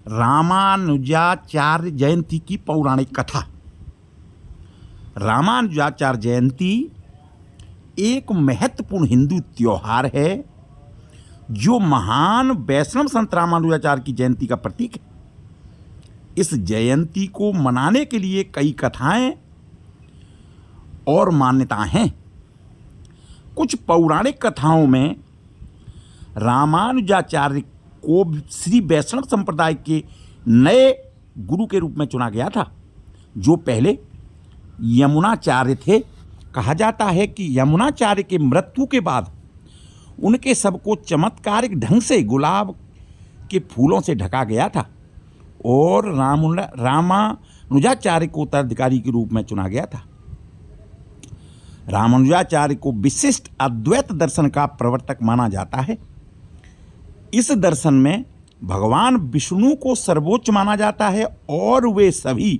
रामानुजाचार्य जयंती की पौराणिक कथा। रामानुजाचार्य जयंती एक महत्वपूर्ण हिंदू त्योहार है जो महान वैष्णव संत रामानुजाचार्य की जयंती का प्रतीक है। इस जयंती को मनाने के लिए कई कथाएं और मान्यताएं हैं। कुछ पौराणिक कथाओं में रामानुजाचार्य को श्री वैष्णव संप्रदाय के नए गुरु के रूप में चुना गया था, जो पहले यमुनाचार्य थे। कहा जाता है कि यमुनाचार्य के मृत्यु के बाद उनके सबको चमत्कारिक ढंग से गुलाब के फूलों से ढका गया था और रामानुजाचार्य को उत्तराधिकारी के रूप में चुना गया था। रामानुजाचार्य को विशिष्ट अद्वैत दर्शन का प्रवर्तक माना जाता है। इस दर्शन में भगवान विष्णु को सर्वोच्च माना जाता है और वे सभी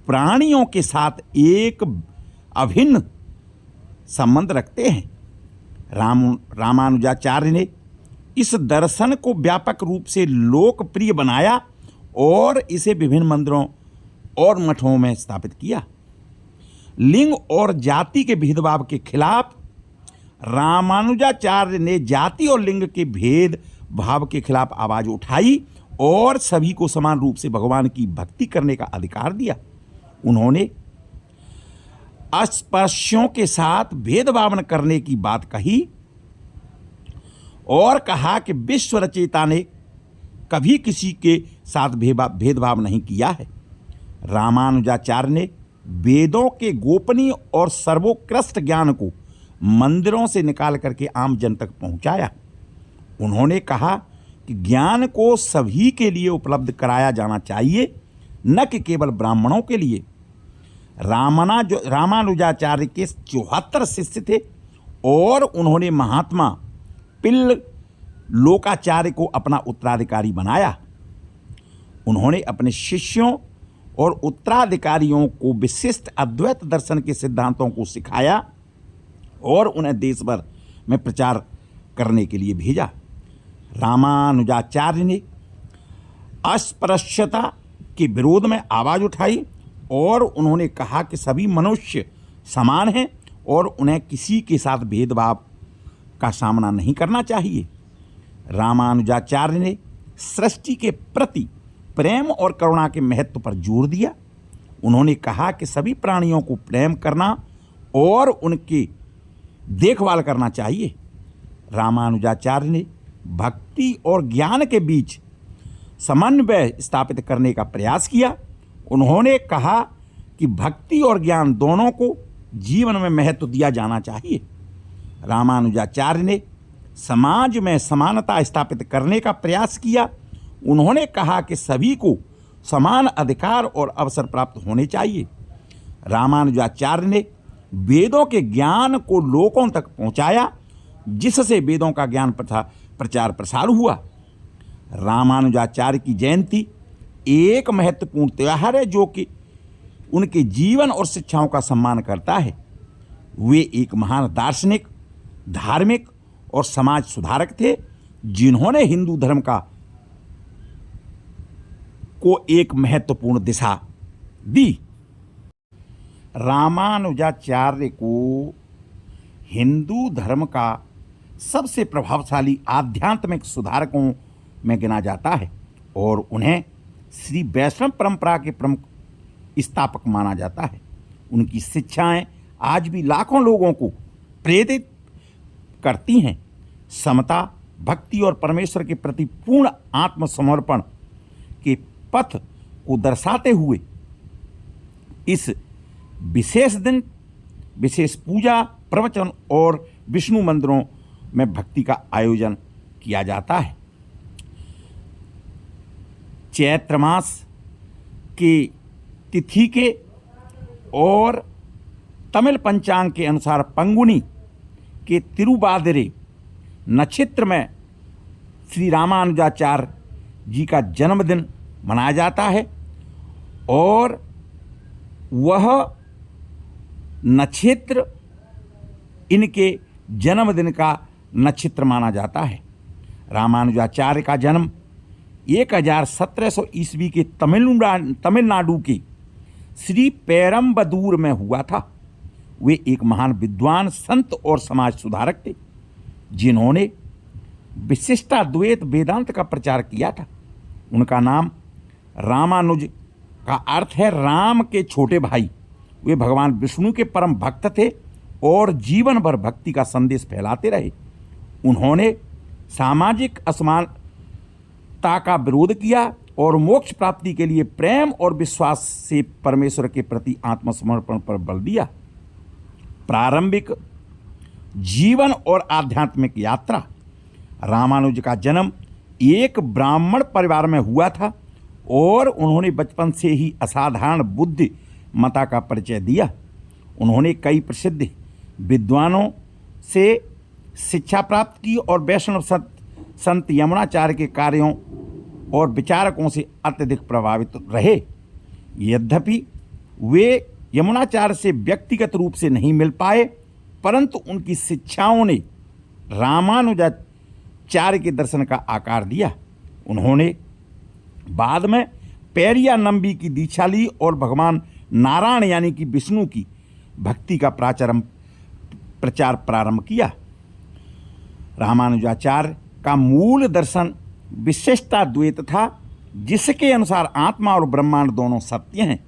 प्राणियों के साथ एक अभिन्न संबंध रखते हैं। रामानुजाचार्य ने इस दर्शन को व्यापक रूप से लोकप्रिय बनाया और इसे विभिन्न मंदिरों और मठों में स्थापित किया। लिंग और जाति के भेदभाव के खिलाफ रामानुजाचार्य ने जाति और लिंग के भेद भाव के खिलाफ आवाज उठाई और सभी को समान रूप से भगवान की भक्ति करने का अधिकार दिया। उन्होंने अस्पृश्यों के साथ भेदभाव न करने की बात कही और कहा कि विश्व रचयिता ने कभी किसी के साथ भेदभाव नहीं किया है। रामानुजाचार्य ने वेदों के गोपनीय और सर्वोत्कृष्ट ज्ञान को मंदिरों से निकाल करके आम जन तक पहुंचाया। उन्होंने कहा कि ज्ञान को सभी के लिए उपलब्ध कराया जाना चाहिए, न कि केवल ब्राह्मणों के लिए। रामानुजाचार्य के 74 शिष्य थे और उन्होंने महात्मा पिल्ल लोकाचार्य को अपना उत्तराधिकारी बनाया। उन्होंने अपने शिष्यों और उत्तराधिकारियों को विशिष्ट अद्वैत दर्शन के सिद्धांतों को सिखाया और उन्हें देश भर में प्रचार करने के लिए भेजा। रामानुजाचार्य ने अस्पृश्यता के विरोध में आवाज़ उठाई और उन्होंने कहा कि सभी मनुष्य समान हैं और उन्हें किसी के साथ भेदभाव का सामना नहीं करना चाहिए। रामानुजाचार्य ने सृष्टि के प्रति प्रेम और करुणा के महत्व पर जोर दिया। उन्होंने कहा कि सभी प्राणियों को प्रेम करना और उनकी देखभाल करना चाहिए। रामानुजाचार्य ने भक्ति और ज्ञान के बीच समन्वय स्थापित करने का प्रयास किया। उन्होंने कहा कि भक्ति और ज्ञान दोनों को जीवन में महत्व दिया जाना चाहिए। रामानुजाचार्य ने समाज में समानता स्थापित करने का प्रयास किया। उन्होंने कहा कि सभी को समान अधिकार और अवसर प्राप्त होने चाहिए। रामानुजाचार्य ने वेदों के ज्ञान को लोगों तक पहुंचाया, जिससे वेदों का ज्ञान प्रचार प्रसार हुआ। रामानुजाचार्य की जयंती एक महत्वपूर्ण त्यौहार है जो कि उनके जीवन और शिक्षाओं का सम्मान करता है। वे एक महान दार्शनिक, धार्मिक और समाज सुधारक थे, जिन्होंने हिंदू धर्म को एक महत्वपूर्ण दिशा दी। रामानुजाचार्य को हिंदू धर्म का सबसे प्रभावशाली आध्यात्मिक सुधारकों में गिना जाता है और उन्हें श्री वैष्णव परंपरा के प्रमुख स्थापक माना जाता है। उनकी शिक्षाएं आज भी लाखों लोगों को प्रेरित करती हैं। समता, भक्ति और परमेश्वर के प्रति पूर्ण आत्मसमर्पण के पथ को दर्शाते हुए इस विशेष दिन विशेष पूजा, प्रवचन और विष्णु मंदिरों में भक्ति का आयोजन किया जाता है। चैत्र मास की तिथि के और तमिल पंचांग के अनुसार पंगुनी के तिरुवादिरे नक्षत्र में श्री रामानुजाचार्य जी का जन्मदिन मनाया जाता है और वह नक्षत्र इनके जन्मदिन का नक्षत्र माना जाता है। रामानुजाचार्य का जन्म 1700 ईस्वी के तमिलनाडु के श्री पेरम्बदूर में हुआ था। वे एक महान विद्वान, संत और समाज सुधारक थे, जिन्होंने विशिष्टाद्वैत वेदांत का प्रचार किया था। उनका नाम रामानुज का अर्थ है राम के छोटे भाई। वे भगवान विष्णु के परम भक्त थे और जीवन भर भक्ति का संदेश फैलाते रहे। उन्होंने सामाजिक असमानता का विरोध किया और मोक्ष प्राप्ति के लिए प्रेम और विश्वास से परमेश्वर के प्रति आत्मसमर्पण पर बल दिया। प्रारंभिक जीवन और आध्यात्मिक यात्रा। रामानुज का जन्म एक ब्राह्मण परिवार में हुआ था और उन्होंने बचपन से ही असाधारण बुद्धिमत्ता का परिचय दिया। उन्होंने कई प्रसिद्ध विद्वानों से शिक्षा प्राप्त की और वैष्णव संत यमुनाचार्य के कार्यों और विचारकों से अत्यधिक प्रभावित रहे। यद्यपि वे यमुनाचार्य से व्यक्तिगत रूप से नहीं मिल पाए, परंतु उनकी शिक्षाओं ने रामानुजाचार्य के दर्शन का आकार दिया। उन्होंने बाद में पेरिया नंबी की दीक्षा ली और भगवान नारायण यानी कि विष्णु की भक्ति का प्रचार प्रारंभ किया। रामानुजाचार्य का मूल दर्शन विशिष्टाद्वैत था, जिसके अनुसार आत्मा और ब्रह्मांड दोनों सत्य हैं,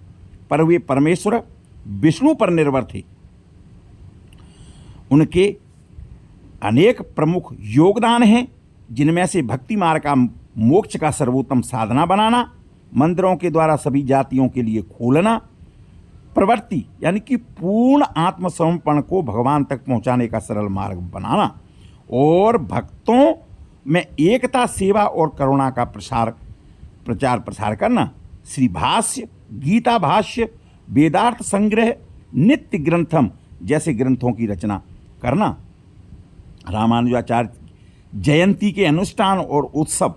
पर वे परमेश्वर विष्णु पर निर्भर थे। उनके अनेक प्रमुख योगदान हैं, जिनमें से भक्ति मार्ग का मोक्ष का सर्वोत्तम साधना बनाना, मंदिरों के द्वारा सभी जातियों के लिए खोलना, प्रवृत्ति यानी कि पूर्ण आत्मसमर्पण को भगवान तक पहुंचाने का सरल मार्ग बनाना, और भक्तों में एकता, सेवा और करुणा का प्रचार प्रसार करना। श्री भाष्य, गीता भाष्य, वेदार्थ संग्रह, नित्य ग्रंथम जैसे ग्रंथों की रचना करना। रामानुजाचार्य जयंती के अनुष्ठान और उत्सव।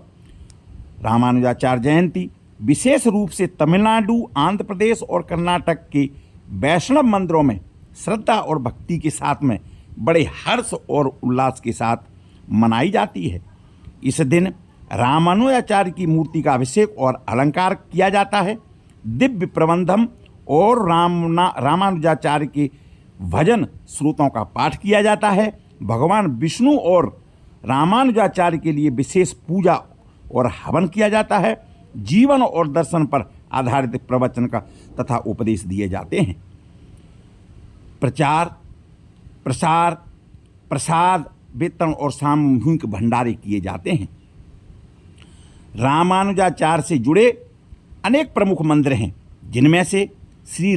रामानुजाचार्य जयंती विशेष रूप से तमिलनाडु, आंध्र प्रदेश और कर्नाटक के वैष्णव मंदिरों में श्रद्धा और भक्ति के साथ में बड़े हर्ष और उल्लास के साथ मनाई जाती है। इस दिन रामानुजाचार्य की मूर्ति का अभिषेक और अलंकार किया जाता है। दिव्य प्रबंधम और रामानुजाचार्य के भजन स्रोतों का पाठ किया जाता है। भगवान विष्णु और रामानुजाचार्य के लिए विशेष पूजा और हवन किया जाता है। जीवन और दर्शन पर आधारित प्रवचन का तथा उपदेश दिए जाते हैं। प्रचार, प्रसार, प्रसाद वितरण और सामूहिक भंडारे किए जाते हैं। रामानुजाचार्य से जुड़े अनेक प्रमुख मंदिर हैं, जिनमें से श्री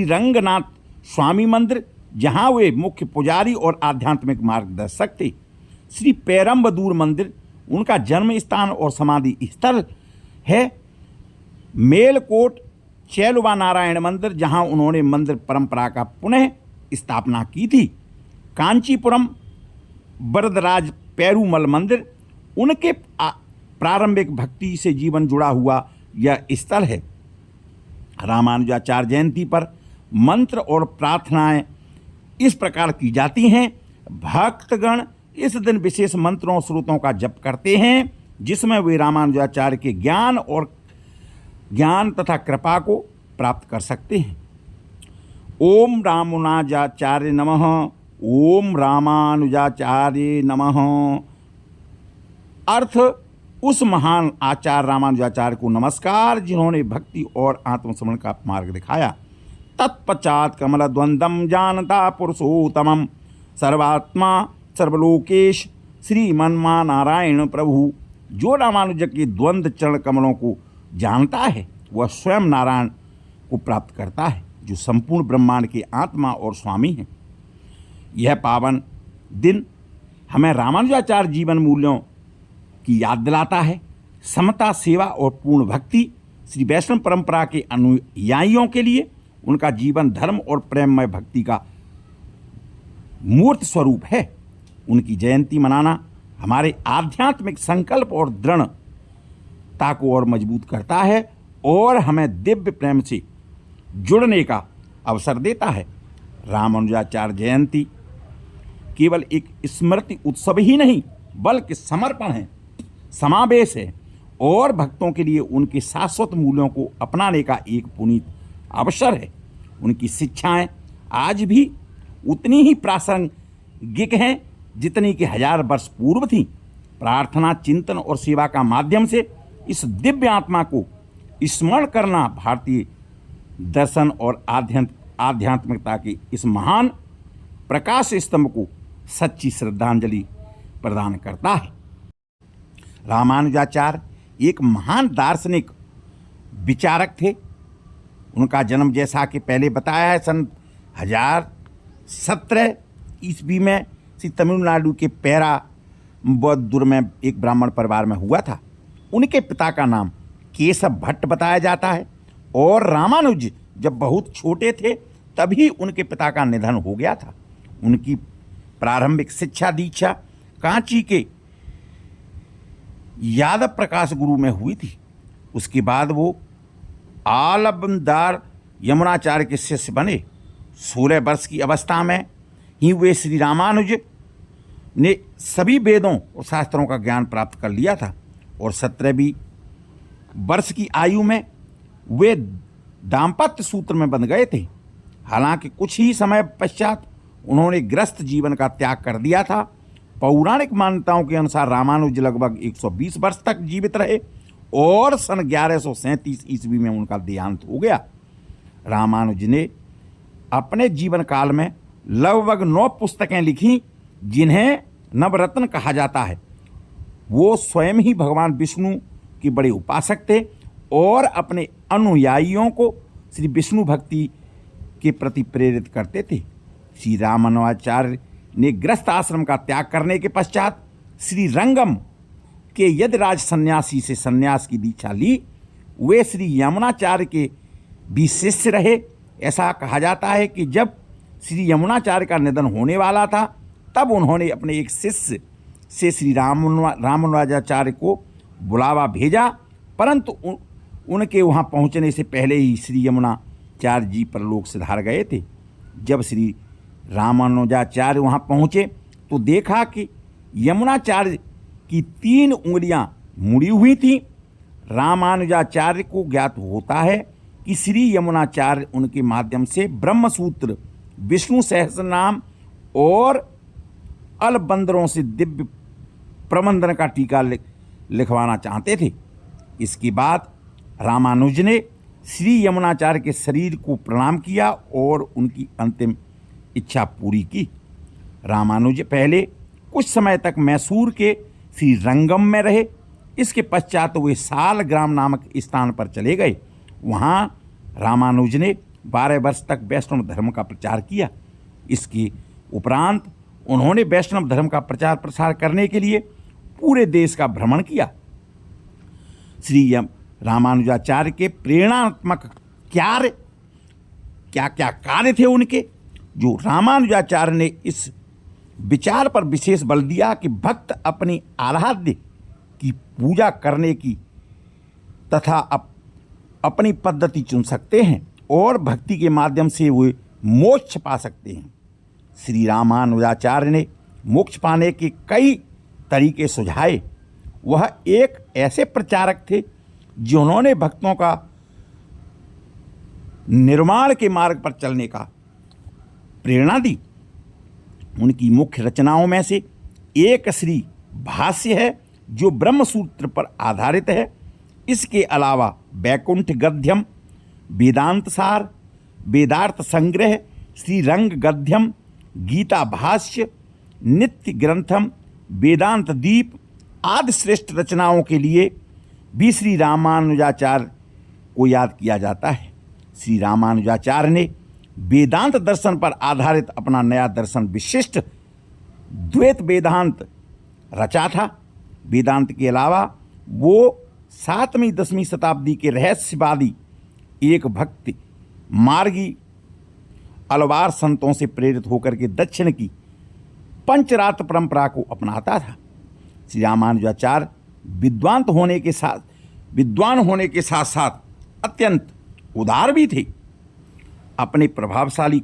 रंगनाथ स्वामी मंदिर, जहां वे मुख्य पुजारी और आध्यात्मिक मार्गदर्शक थे। श्री पेरम्बदूर मंदिर उनका जन्म स्थान और समाधि स्थल है। मेलकोट चेलुवा नारायण मंदिर, जहां उन्होंने मंदिर परंपरा का पुनः स्थापना की थी। कांचीपुरम वरदराज पेरुमल मंदिर उनके प्रारंभिक भक्ति से जीवन जुड़ा हुआ यह स्थल है। रामानुजाचार्य जयंती पर मंत्र और प्रार्थनाएं इस प्रकार की जाती हैं। भक्तगण इस दिन विशेष मंत्रों स्रोतों का जप करते हैं, जिसमें वे रामानुजाचार्य के ज्ञान तथा कृपा को प्राप्त कर सकते हैं। ओम रामानुजाचार्य नमः। ओम रामानुजाचार्य नमः। अर्थ, उस महान आचार्य रामानुजाचार्य को नमस्कार, जिन्होंने भक्ति और आत्मसमर्पण का मार्ग दिखाया। तत्पश्चात कमलद्वंद्वम जानता पुरुषोत्तमम सर्वात्मा सर्वलोकेश श्रीमन्मा नारायण प्रभु। जो रामानुज के द्वंद्व चरण कमलों को जानता है, वह स्वयं नारायण को प्राप्त करता है, जो संपूर्ण ब्रह्मांड के आत्मा और स्वामी हैं। यह पावन दिन हमें रामानुजाचार्य जीवन मूल्यों की याद दिलाता है। समता, सेवा और पूर्ण भक्ति श्री वैष्णव परंपरा के अनुयायियों के लिए उनका जीवन धर्म और प्रेममय भक्ति का मूर्त स्वरूप है। उनकी जयंती मनाना हमारे आध्यात्मिक संकल्प और दृढ़ता को और मजबूत करता है और हमें दिव्य प्रेम से जुड़ने का अवसर देता है। रामानुजाचार्य जयंती केवल एक स्मृति उत्सव ही नहीं, बल्कि समर्पण है, समावेश है और भक्तों के लिए उनके शाश्वत मूल्यों को अपनाने का एक पुनीत अवसर है। उनकी शिक्षाएं आज भी उतनी ही प्रासंगिक हैं जितनी कि 1000 वर्ष पूर्व थीं। प्रार्थना, चिंतन और सेवा का माध्यम से इस दिव्य आत्मा को स्मरण करना भारतीय दर्शन और आध्यात्मिकता के इस महान प्रकाश स्तंभ को सच्ची श्रद्धांजलि प्रदान करता है। रामानुजाचार्य एक महान दार्शनिक विचारक थे। उनका जन्म, जैसा कि पहले बताया है, सन 1017 ईस्वी में श्री तमिलनाडु के पेराम्बदूर में एक ब्राह्मण परिवार में हुआ था। उनके पिता का नाम केशव भट्ट बताया जाता है और रामानुज जब बहुत छोटे थे तभी उनके पिता का निधन हो गया था। उनकी प्रारंभिक शिक्षा दीक्षा कांची के यादव प्रकाश गुरु में हुई थी। उसके बाद वो आलबदार यमुनाचार्य के शिष्य बने। 16 वर्ष की अवस्था में ही वे श्री रामानुज ने सभी वेदों और शास्त्रों का ज्ञान प्राप्त कर लिया था और 17वीं वर्ष की आयु में वे दाम्पत्य सूत्र में बंध गए थे। हालांकि कुछ ही समय पश्चात उन्होंने गृहस्थ जीवन का त्याग कर दिया था। पौराणिक मान्यताओं के अनुसार रामानुज लगभग 120 वर्ष तक जीवित रहे और सन 1137 ईस्वी में उनका देहांत हो गया। रामानुज ने अपने जीवन काल में लगभग 9 पुस्तकें लिखीं जिन्हें नवरत्न कहा जाता है। वो स्वयं ही भगवान विष्णु के बड़े उपासक थे और अपने अनुयायियों को श्री विष्णु भक्ति के प्रति प्रेरित करते थे। श्री रामानुजाचार्य ने गृहस्थ आश्रम का त्याग करने के पश्चात श्री रंगम के यदराज सन्यासी से सन्यास की दीक्षा ली। वे श्री यमुनाचार्य के भी शिष्य रहे। ऐसा कहा जाता है कि जब श्री यमुनाचार्य का निधन होने वाला था तब उन्होंने अपने एक शिष्य से श्री रामानुजाचार्य को बुलावा भेजा, परंतु उनके वहाँ पहुँचने से पहले ही श्री यमुनाचार्य जी परलोक सिधार गए थे। जब श्री रामानुजाचार्य वहाँ पहुँचे तो देखा कि यमुनाचार्य की 3 उंगलियाँ मुड़ी हुई थीं। रामानुजाचार्य को ज्ञात होता है कि श्री यमुनाचार्य उनके माध्यम से ब्रह्मसूत्र, विष्णु सहस्रनाम और अलबंदरों से दिव्य प्रबंधन का टीका लिखवाना चाहते थे। इसके बाद रामानुज ने श्री यमुनाचार्य के शरीर को प्रणाम किया और उनकी अंतिम इच्छा पूरी की। रामानुज पहले कुछ समय तक मैसूर के श्री रंगम में रहे। इसके पश्चात वे सालग्राम नामक स्थान पर चले गए। वहाँ रामानुज ने 12 वर्ष तक वैष्णव धर्म का प्रचार किया। इसके उपरांत उन्होंने वैष्णव धर्म का प्रचार प्रसार करने के लिए पूरे देश का भ्रमण किया। श्री रामानुजाचार्य के प्रेरणात्मक क्या क्या कार्य थे उनके, जो रामानुजाचार्य ने इस विचार पर विशेष बल दिया कि भक्त अपनी आराध्य की पूजा करने की तथा अपनी पद्धति चुन सकते हैं और भक्ति के माध्यम से वे मोक्ष पा सकते हैं। श्री रामानुजाचार्य ने मोक्ष पाने के कई तरीके सुझाए। वह एक ऐसे प्रचारक थे जिन्होंने भक्तों का निर्माण के मार्ग पर चलने का प्रेरणा दी। उनकी मुख्य रचनाओं में से एक श्री भाष्य है जो ब्रह्मसूत्र पर आधारित है। इसके अलावा वैकुंठ गद्यम, वेदांत सार, वेदार्थ संग्रह, श्री रंग गद्यम, गीता भाष्य, नित्य ग्रंथम, वेदांत दीप आदि श्रेष्ठ रचनाओं के लिए भी श्री रामानुजाचार्य को याद किया जाता है। श्री रामानुजाचार्य ने वेदांत दर्शन पर आधारित अपना नया दर्शन विशिष्ट द्वैत वेदांत रचा था। वेदांत के अलावा वो 7वीं 10वीं शताब्दी के रहस्यवादी एक भक्ति मार्गी अलवार संतों से प्रेरित होकर के दक्षिण की पंचरात्र परंपरा को अपनाता था। श्री रामानुजाचार्य विद्वान होने के साथ साथ अत्यंत उदार भी थे। अपने प्रभावशाली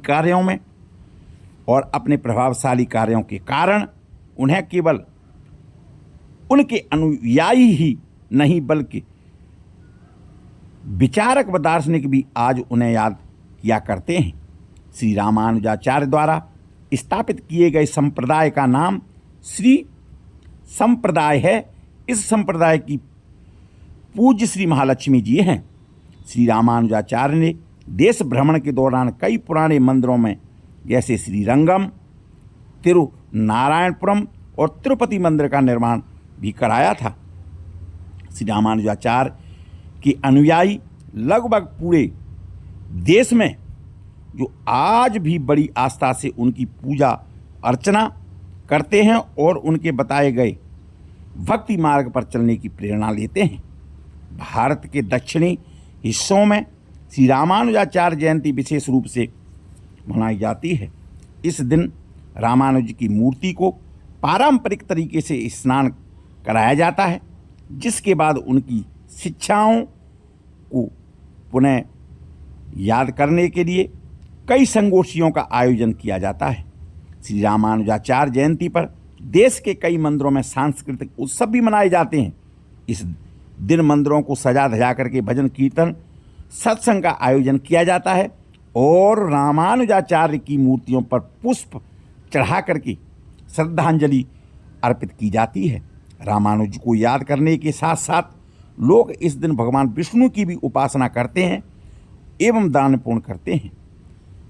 कार्यों के कारण उन्हें केवल उनके अनुयायी ही नहीं बल्कि विचारक व दार्शनिक भी आज उन्हें याद किया करते हैं। श्री रामानुजाचार्य द्वारा स्थापित किए गए संप्रदाय का नाम श्री संप्रदाय है। इस संप्रदाय की पूज्य श्री महालक्ष्मी जी हैं। श्री रामानुजाचार्य ने देश भ्रमण के दौरान कई पुराने मंदिरों में जैसे श्रीरंगम, तिरुनारायणपुरम और तिरुपति मंदिर का निर्माण भी कराया था। श्री रामानुजाचार्य के अनुयायी लगभग पूरे देश में जो आज भी बड़ी आस्था से उनकी पूजा अर्चना करते हैं और उनके बताए गए भक्ति मार्ग पर चलने की प्रेरणा लेते हैं। भारत के दक्षिणी हिस्सों में श्री रामानुजाचार्य जयंती विशेष रूप से मनाई जाती है। इस दिन रामानुज की मूर्ति को पारंपरिक तरीके से स्नान कराया जाता है, जिसके बाद उनकी शिक्षाओं को पुनः याद करने के लिए कई संगोष्ठियों का आयोजन किया जाता है। श्री रामानुजाचार्य जयंती पर देश के कई मंदिरों में सांस्कृतिक उत्सव भी मनाए जाते हैं। इस दिन मंदिरों को सजा धजा करके भजन कीर्तन सत्संग का आयोजन किया जाता है और रामानुजाचार्य की मूर्तियों पर पुष्प चढ़ा करके श्रद्धांजलि अर्पित की जाती है। रामानुज को याद करने के साथ साथ लोग इस दिन भगवान विष्णु की भी उपासना करते हैं एवं दान पुण्य करते हैं।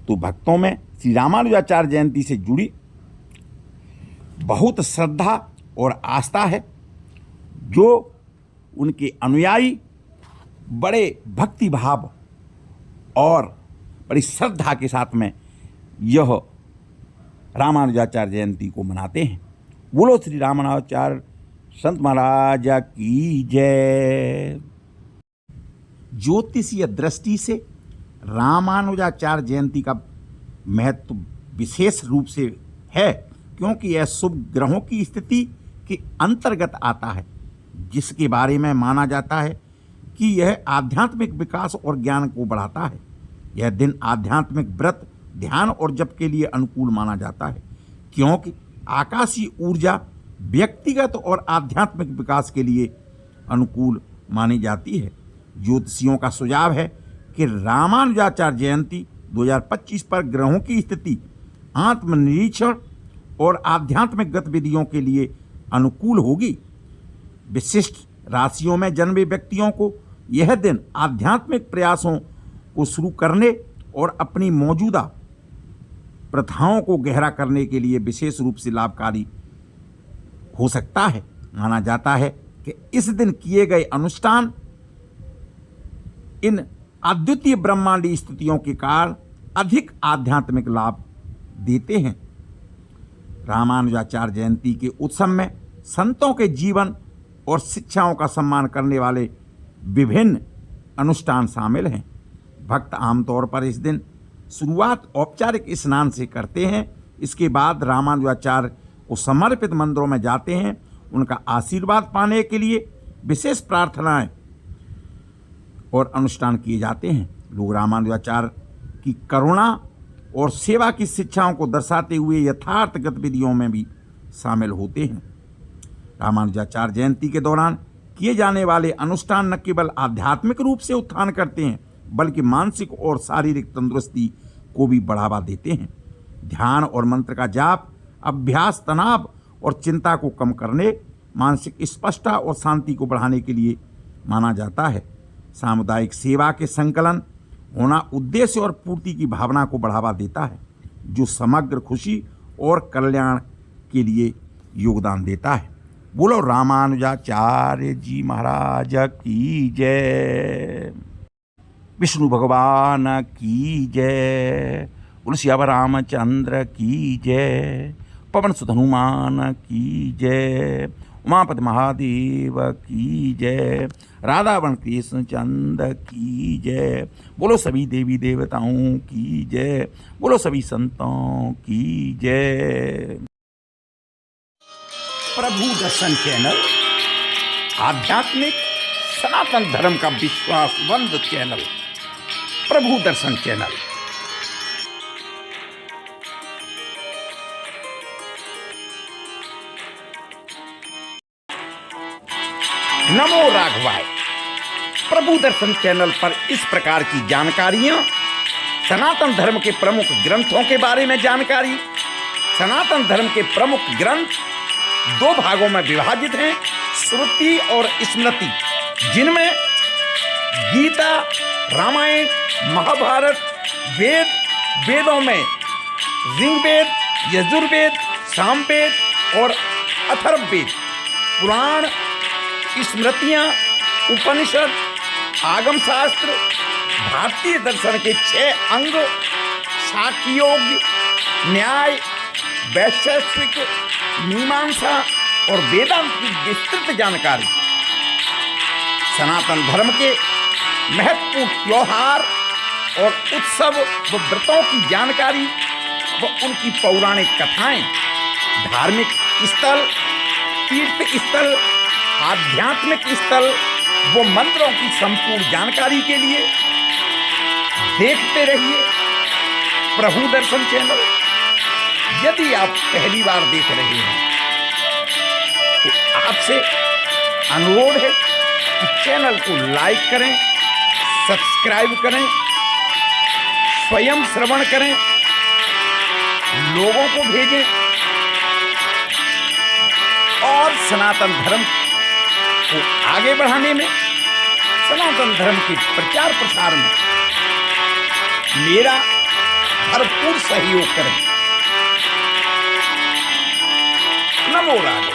तो भक्तों में श्री रामानुजाचार्य जयंती से जुड़ी बहुत श्रद्धा और आस्था है, जो उनके अनुयायी बड़े भक्ति भाव और बड़ी श्रद्धा के साथ में यह रामानुजाचार्य जयंती को मनाते हैं। बोलो श्री रामानुजाचार्य संत महाराज की जय। ज्योतिषीय दृष्टि से रामानुजाचार्य जयंती का महत्व विशेष रूप से है, क्योंकि यह शुभ ग्रहों की स्थिति के अंतर्गत आता है, जिसके बारे में माना जाता है कि यह आध्यात्मिक विकास और ज्ञान को बढ़ाता है। यह दिन आध्यात्मिक व्रत, ध्यान और जप के लिए अनुकूल माना जाता है, क्योंकि आकाशीय ऊर्जा व्यक्तिगत और आध्यात्मिक विकास के लिए अनुकूल मानी जाती है। ज्योतिषियों का सुझाव है कि रामानुजाचार्य जयंती 2025 पर ग्रहों की स्थिति, आत्मनिरीक्षण और आध्यात्मिक गतिविधियों के लिए अनुकूल होगी। विशिष्ट राशियों में जन्मे व्यक्तियों को यह दिन आध्यात्मिक प्रयासों को शुरू करने और अपनी मौजूदा प्रथाओं को गहरा करने के लिए विशेष रूप से लाभकारी हो सकता है। माना जाता है कि इस दिन किए गए अनुष्ठान इन अद्वितीय ब्रह्मांडीय स्थितियों के कारण अधिक आध्यात्मिक लाभ देते हैं। रामानुजाचार्य जयंती के उत्सव में संतों के जीवन और शिक्षाओं का सम्मान करने वाले विभिन्न अनुष्ठान शामिल हैं। भक्त आमतौर पर इस दिन शुरुआत औपचारिक स्नान से करते हैं। इसके बाद रामानुजाचार्य को समर्पित मंदिरों में जाते हैं। उनका आशीर्वाद पाने के लिए विशेष प्रार्थनाएं और अनुष्ठान किए जाते हैं। लोग रामानुजाचार्य की करुणा और सेवा की शिक्षाओं को दर्शाते हुए यथार्थ गतिविधियों में भी शामिल होते हैं। रामानुजाचार्य जयंती के दौरान किए जाने वाले अनुष्ठान न केवल आध्यात्मिक रूप से उत्थान करते हैं, बल्कि मानसिक और शारीरिक तंदुरुस्ती को भी बढ़ावा देते हैं। ध्यान और मंत्र का जाप अभ्यास तनाव और चिंता को कम करने, मानसिक स्पष्टता और शांति को बढ़ाने के लिए माना जाता है। सामुदायिक सेवा के संकलन होना उद्देश्य और पूर्ति की भावना को बढ़ावा देता है, जो समग्र खुशी और कल्याण के लिए योगदान देता है। बोलो रामानुजाचार्य जी महाराज की जय। विष्णु भगवान की जय। तुलसियावर रामचंद्र की जय। पवन सुत हनुमान की जय। उमापति महादेव की जय। राधावन कृष्ण चंद की जय। बोलो सभी देवी देवताओं की जय। बोलो सभी संतों की जय। प्रभु दर्शन चैनल आध्यात्मिक सनातन धर्म का विश्वासवंत चैनल प्रभु दर्शन चैनल। नमो राघवाय। प्रभु दर्शन चैनल पर इस प्रकार की जानकारियां, सनातन धर्म के प्रमुख ग्रंथों के बारे में जानकारी। सनातन धर्म के प्रमुख ग्रंथ 2 भागों में विभाजित हैं, श्रुति और स्मृति, जिनमें गीता, रामायण, महाभारत, वेद, वेदों में ऋग्वेद, यजुर्वेद, सामवेद और अथर्ववेद, पुराण, स्मृतियाँ, उपनिषद, आगम शास्त्र, भारतीय दर्शन के 6 अंग, साक्ष्ययोग, न्याय, वैशेषिक, मीमांसा और वेदांत की विस्तृत जानकारी। सनातन धर्म के महत्वपूर्ण त्योहार और उत्सव व व्रतों की जानकारी व उनकी पौराणिक कथाएं, धार्मिक स्थल, तीर्थ स्थल, आध्यात्मिक स्थल व मंदिरों की संपूर्ण जानकारी के लिए देखते रहिए प्रभु दर्शन चैनल। यदि आप पहली बार देख रहे हैं तो आपसे अनुरोध है कि चैनल को लाइक करें, सब्सक्राइब करें, स्वयं श्रवण करें, लोगों को भेजें और सनातन धर्म को आगे बढ़ाने में, सनातन धर्म के प्रचार प्रसार में मेरा भरपूर सहयोग करें। नमो राघवाय।